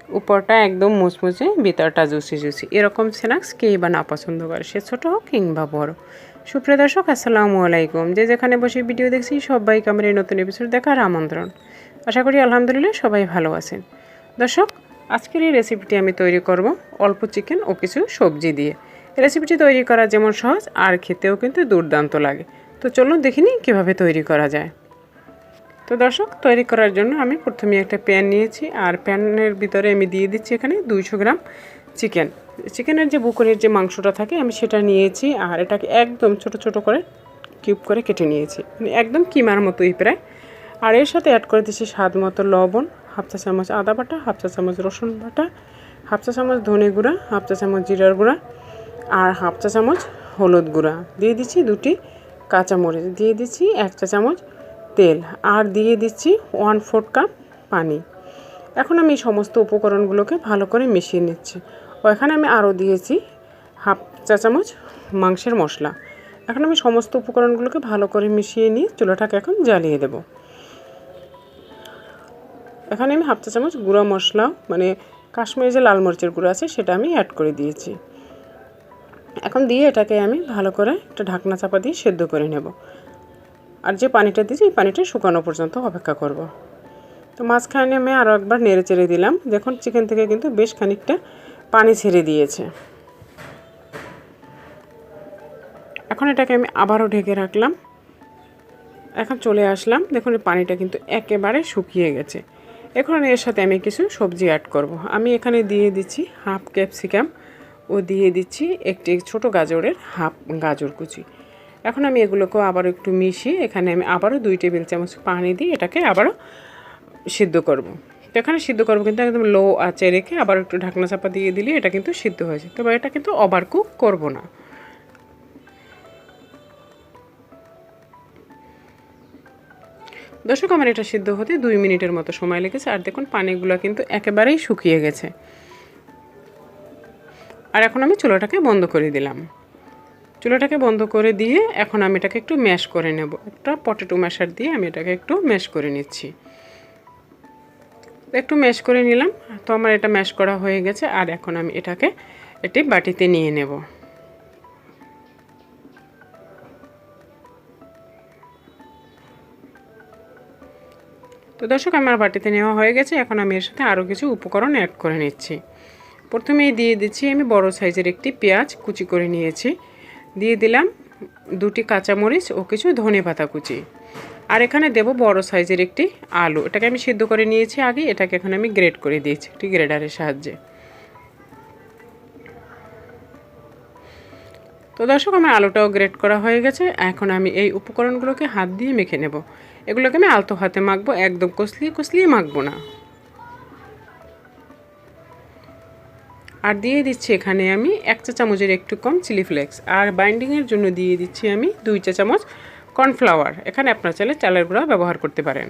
উপরটা একদম মুচমুচে, ভিতরটা জুসি জুসি। এরকম স্ন্যাক্স কেই বা না পছন্দ করে, সে ছোটো হোক কিংবা বড়। সুপ্রিয় দর্শক, আসসালামু আলাইকুম। যে যেখানে বসে ভিডিও দেখছি সবাইকে আমার এই নতুন এপিসোড দেখার আমন্ত্রণ। আশা করি আলহামদুলিল্লাহ সবাই ভালো আছেন। দর্শক, আজকের এই রেসিপিটি আমি তৈরি করব অল্প চিকেন ও কিছু সবজি দিয়ে। রেসিপিটি তৈরি করা যেমন সহজ আর খেতেও কিন্তু দুর্দান্ত লাগে। তো চলুন দেখে নিই কীভাবে তৈরি করা যায়। তো দর্শক, তৈরি করার জন্য আমি প্রথমে একটা প্যান নিয়েছি, আর প্যানের ভিতরে আমি দিয়ে দিচ্ছি এখানে 200 গ্রাম চিকেন। চিকেনের যে বুকের যে মাংসটা থাকে আমি সেটা নিয়েছি, আর এটাকে একদম ছোট ছোট করে কিউব করে কেটে নিয়েছি, মানে একদম কিমার মতোই প্রায়। আর এর সাথে অ্যাড করে দিচ্ছি স্বাদ মতো লবণ, হাফ চা চামচ আদা বাটা, হাফ চা চামচ রসুন বাটা, হাফ চা চামচ ধনে গুঁড়া, হাফ চা চামচ জিরার গুঁড়া, আর হাফ চা চামচ হলুদ গুঁড়া। দিয়ে দিচ্ছি 2টি কাঁচামরিচ, দিয়ে দিচ্ছি 1 চা চামচ তেল, আর দিয়ে দিচ্ছি 1/4 কাপ পানি। এখন আমি সমস্ত উপকরণগুলোকে ভালো করে মিশিয়ে নিচ্ছি। এখানে আমি আরও দিয়েছি হাফ চা চামচ মাংসের মশলা। এখন আমি সমস্ত উপকরণগুলোকে ভালো করে মিশিয়ে নিয়ে চুলাটাকে এখন জ্বালিয়ে দেব। এখানে আমি হাফ চা চামচ গুঁড়া মশলা, মানে কাশ্মীরি যে লাল মরিচের গুঁড়ো আছে সেটা আমি অ্যাড করে দিয়েছি। এখন দিয়ে এটাকে আমি ভালো করে একটা ঢাকনা চাপা দিয়ে সেদ্ধ করে নেব। আর যে পানিটা দিয়েছি এই পানিটা শুকানো পর্যন্ত অপেক্ষা করব। তো মাঝখানে আমি আরও একবার নেড়ে চেড়ে দিলাম। দেখুন চিকেন থেকে কিন্তু বেশ খানিকটা পানি ছেড়ে দিয়েছে। এখন এটাকে আমি আবারও ঢেকে রাখলাম। এখন চলে আসলাম, দেখুন পানিটা কিন্তু একেবারে শুকিয়ে গেছে। এখন এর সাথে আমি কিছু সবজি অ্যাড করব। আমি এখানে দিয়ে দিচ্ছি হাফ ক্যাপসিকাম ও দিয়ে দিচ্ছি একটি ছোট গাজরের হাফ গাজর কুচি। এখন আমি এগুলোকেও আবারও একটু মিশিয়ে এখানে আমি আবারও 2 টেবিল চামচ পানি দিয়ে এটাকে আবারও সিদ্ধ করব। তো এখানে সিদ্ধ করব কিন্তু একদম লো আঁচে রেখে, আবার একটু ঢাকনা চাপা দিয়ে দিলে এটা কিন্তু সিদ্ধ হয়ে যায়। তবে এটা কিন্তু ওভার কুক করব না। দর্শক, আমার এটা সিদ্ধ হতে 2 মিনিটের মতো সময় লেগেছে। আর দেখুন পানিগুলো কিন্তু একেবারেই শুকিয়ে গেছে। আর এখন আমি চুলাটাকে বন্ধ করে দিলাম। চুলাটাকে বন্ধ করে দিয়ে এখন আমি এটাকে একটু ম্যাশ করে নেব। একটা পটেটো ম্যাশার দিয়ে আমি এটাকে একটু ম্যাশ করে নিচ্ছি। একটু ম্যাশ করে নিলাম। তো আমার এটা ম্যাশ করা হয়ে গেছে। আর এখন আমি এটাকে একটি বাটিতে নিয়ে নেব। তো দর্শক, আমার বাটিতে নেওয়া হয়ে গেছে। এখন আমি এর সাথে আরও কিছু উপকরণ অ্যাড করে নিচ্ছি। প্রথমেই দিয়ে দিচ্ছি আমি বড় সাইজের একটি পেঁয়াজ কুচি করে নিয়েছি। দিয়ে দিলাম 2টি কাঁচামরিচ ও কিছু ধনেপাতা কুচি। আর এখানে দেব বড় সাইজের একটি আলু। এটাকে আমি সিদ্ধ করে নিয়েছি আগে, এটাকে এখন আমি গ্রেট করে দিয়েছি একটি গ্রেডারের সাহায্যে। তো দর্শক, আমার আলুটাও গ্রেট করা হয়ে গেছে। এখন আমি এই উপকরণগুলোকে হাত দিয়ে মেখে নেব। এগুলোকে আমি আলতো হাতে মাখবো, একদম কষলিয়ে কষলিয়ে মাখবো না। আর দিয়ে দিচ্ছি এখানে আমি 1 চা চামচের একটু কম চিলি ফ্লেক্স। আর বাইন্ডিংয়ের জন্য দিয়ে দিচ্ছি আমি 2 চা চামচ কর্নফ্লাওয়ার। এখানে আপনারা চাইলে চালের গুঁড়া ব্যবহার করতে পারেন।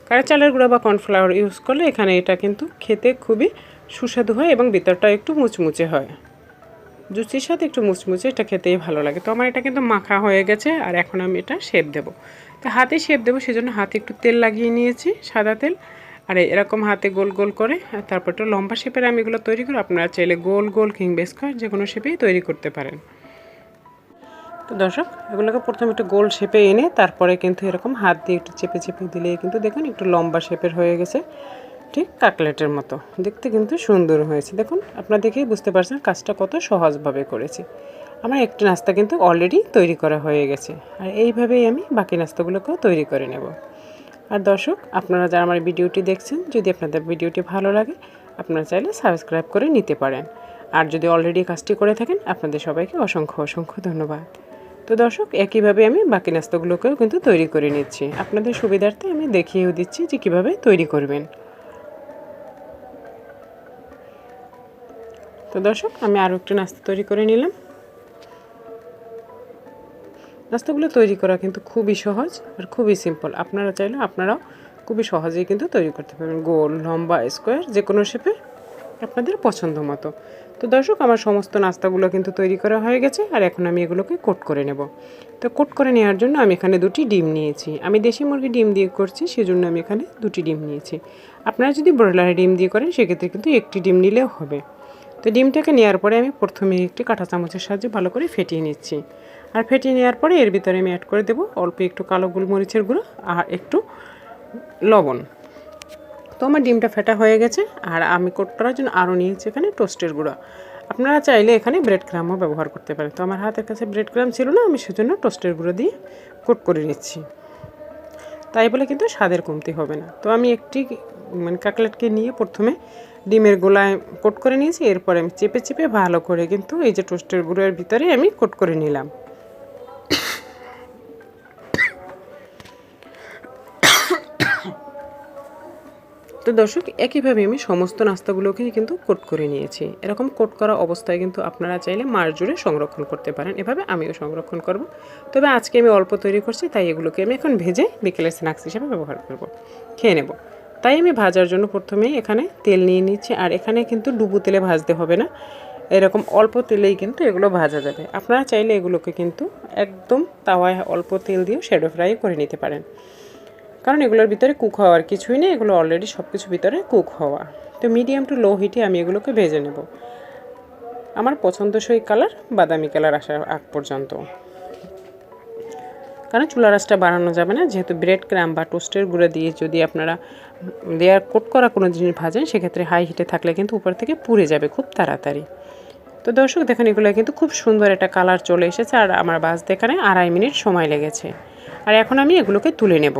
কারণ চালের গুঁড়া বা কর্নফ্লাওয়ার ইউজ করলে এখানে এটা কিন্তু খেতে খুবই সুস্বাদু হয় এবং ভিতরটা একটু মুচমুচে হয়। জুসির সাথে একটু মুচমুচে, এটা খেতেই ভালো লাগে। তো আমার এটা কিন্তু মাখা হয়ে গেছে। আর এখন আমি এটা শেপ দেব। তো হাতে শেপ দেবো, সেজন্য হাতে একটু তেল লাগিয়ে নিয়েছি, সাদা তেল। আর এরকম হাতে গোল গোল করে, তারপর একটু লম্বা শেপের আমি এগুলো তৈরি করি। আপনারা চাইলে গোল গোল কিংবা স্কোয়ার যে কোনো শেপেই তৈরি করতে পারেন। তো দর্শক, এগুলোকে প্রথমে একটু গোল শেপে এনে তারপরে কিন্তু এরকম হাত দিয়ে একটু চেপে চেপে দিলে কিন্তু দেখুন একটু লম্বা শেপের হয়ে গেছে, ঠিক কাটলেটের মতো। দেখতে কিন্তু সুন্দর হয়েছে। দেখুন, আপনারা দেখেই বুঝতে পারছেন কাজটা কত সহজভাবে করেছি। আমার একটি নাস্তা কিন্তু অলরেডি তৈরি করা হয়ে গেছে। আর এইভাবেই আমি বাকি নাস্তাগুলোকেও তৈরি করে নেব। আর দর্শক, আপনারা যারা আমার ভিডিওটি দেখছেন, যদি আপনাদের ভিডিওটি ভালো লাগে আপনারা চাইলে সাবস্ক্রাইব করে নিতে পারেন। আর যদি অলরেডি কাজটি করে থাকেন, আপনাদের সবাইকে অসংখ্য অসংখ্য ধন্যবাদ। তো দর্শক, একইভাবে আমি বাকি নাস্তাগুলোকেও কিন্তু তৈরি করে নিচ্ছি। আপনাদের সুবিধার্থে আমি দেখিয়েও দিচ্ছি যে কীভাবে তৈরি করবেন। তো দর্শক, আমি আরও একটু নাস্তা তৈরি করে নিলাম। নাস্তাগুলো তৈরি করা কিন্তু খুবই সহজ আর খুবই সিম্পল। আপনারা চাইলে আপনারাও খুবই সহজেই কিন্তু তৈরি করতে পারবেন। গোল, লম্বা, স্কোয়ার যে কোনো শেপে আপনাদের পছন্দ মতো। তো দর্শক, আমার সমস্ত নাস্তাগুলো কিন্তু তৈরি করা হয়ে গেছে, আর এখন আমি এগুলোকে কোট করে নেব। তো কোট করে নেওয়ার জন্য আমি এখানে 2টি ডিম নিয়েছি। আমি দেশি মুরগির ডিম দিয়ে করছি, সেজন্য আমি এখানে 2টি ডিম নিয়েছি। আপনারা যদি ব্রয়লারের ডিম দিয়ে করেন সেক্ষেত্রে কিন্তু 1টি ডিম নিলেও হবে। তো ডিমটাকে নেওয়ার পরে আমি প্রথমে একটি কাঁটা চামচের সাহায্যে ভালো করে ফেটিয়ে নিচ্ছি। আর ফেটিয়ে নেওয়ার পরে এর ভিতরে আমি অ্যাড করে দেবো অল্প একটু কালো গোলমরিচের গুঁড়ো আর একটু লবণ। তো আমার ডিমটা ফেটা হয়ে গেছে, আর আমি কোট করার জন্য আরও নিয়েছি এখানে টোস্টের গুঁড়ো। আপনারা চাইলে এখানে ব্রেড ক্রামও ব্যবহার করতে পারেন। তো আমার হাতের কাছে ব্রেড ক্রাম ছিল না, আমি সেজন্য টোস্টের গুঁড়ো দিয়ে কোট করে নিচ্ছি। তাই বলে কিন্তু স্বাদের কমতি হবে না। তো আমি একটি কাটলেটকে নিয়ে প্রথমে ডিমের গোলায় কোট করে নিয়েছি, এরপরে আমি চেপে চেপে ভালো করে কিন্তু এই যে টোস্টের গুঁড়োর ভিতরে আমি কোট করে নিলাম। তো দর্শক, একইভাবে আমি সমস্ত নাস্তাগুলোকেই কিন্তু কোট করে নিয়েছি। এরকম কোট করা অবস্থায় কিন্তু আপনারা চাইলে মাস জুড়ে সংরক্ষণ করতে পারেন। এভাবে আমিও সংরক্ষণ করব। তবে আজকে আমি অল্প তৈরি করছি, তাই এগুলোকে আমি এখন ভেজে বিকেলের স্ন্যাক্স হিসেবে ব্যবহার করব, খেয়ে নেব। তাই আমি ভাজার জন্য প্রথমেই এখানে তেল নিয়ে নিচ্ছি। আর এখানে কিন্তু ডুবো তেলে ভাজতে হবে না, এরকম অল্প তেলেই কিন্তু এগুলো ভাজা যাবে। আপনারা চাইলে এগুলোকে কিন্তু একদম তাওয়ায় অল্প তেল দিয়েও শ্যাডো ফ্রাই করে নিতে পারেন, কারণ এগুলোর ভিতরে কুক হওয়ার কিছুই নেই, এগুলো অলরেডি সব কিছু ভিতরে কুক হওয়া। তো মিডিয়াম টু লো হিটে আমি এগুলোকে ভেজে নেব আমার পছন্দসই কালার, বাদামি কালার আসার আগ পর্যন্ত। কারণ চুলার আঁচটা বাড়ানো যাবে না, যেহেতু ব্রেড ক্রাম বা টোস্টের গুঁড়ো দিয়ে যদি আপনারা লেয়ার কোট করা কোনো জিনিস ভাজেন, সেক্ষেত্রে হাই হিটে থাকলে কিন্তু উপর থেকে পুড়ে যাবে খুব তাড়াতাড়ি। তো দর্শক দেখেন, এগুলো কিন্তু খুব সুন্দর একটা কালার চলে এসেছে, আর আমার ভাজতে এখানে 2.5 মিনিট সময় লেগেছে। আর এখন আমি এগুলোকে তুলে নেব।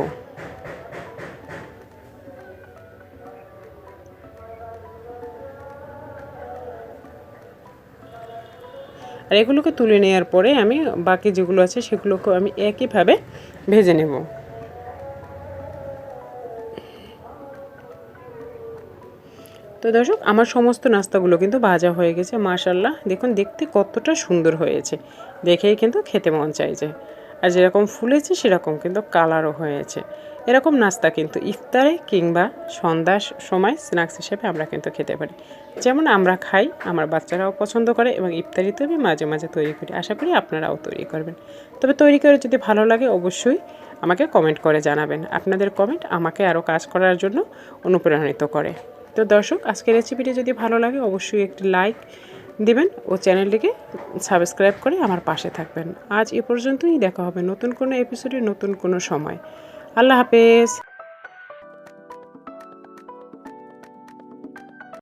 আর এগুলোকে তুলে নেওয়ার পরে আমি বাকি যেগুলো আছে সেগুলোকে আমি একইভাবে ভেজে নেব। তো দর্শক, আমার সমস্ত নাস্তাগুলো কিন্তু ভাজা হয়ে গেছে। মাশাআল্লাহ, দেখুন দেখতে কতটা সুন্দর হয়েছে, দেখেই কিন্তু খেতে মন চাইছে। আর যেরকম ফুলেছে সেরকম কিন্তু কালারও হয়েছে। এরকম নাস্তা কিন্তু ইফতারে কিংবা সন্ধ্যার সময় স্ন্যাক্স হিসেবে আমরা কিন্তু খেতে পারি। যেমন আমরা খাই, আমার বাচ্চারাও পছন্দ করে, এবং ইফতারিতে আমি মাঝে মাঝে তৈরি করি। আশা করি আপনারাও তৈরি করবেন। তবে তৈরি করে যদি ভালো লাগে অবশ্যই আমাকে কমেন্ট করে জানাবেন। আপনাদের কমেন্ট আমাকে আরও কাজ করার জন্য অনুপ্রাণিত করে। তো দর্শক, আজকের রেসিপিটি যদি ভালো লাগে অবশ্যই একটি লাইক দিবেন ও চ্যানেলটিকে সাবস্ক্রাইব করে আমার পাশে থাকবেন। আজ এ পর্যন্তই, দেখা হবে নতুন কোনো এপিসোডে নতুন কোনো সময়। আল্লাহ হাফেজ।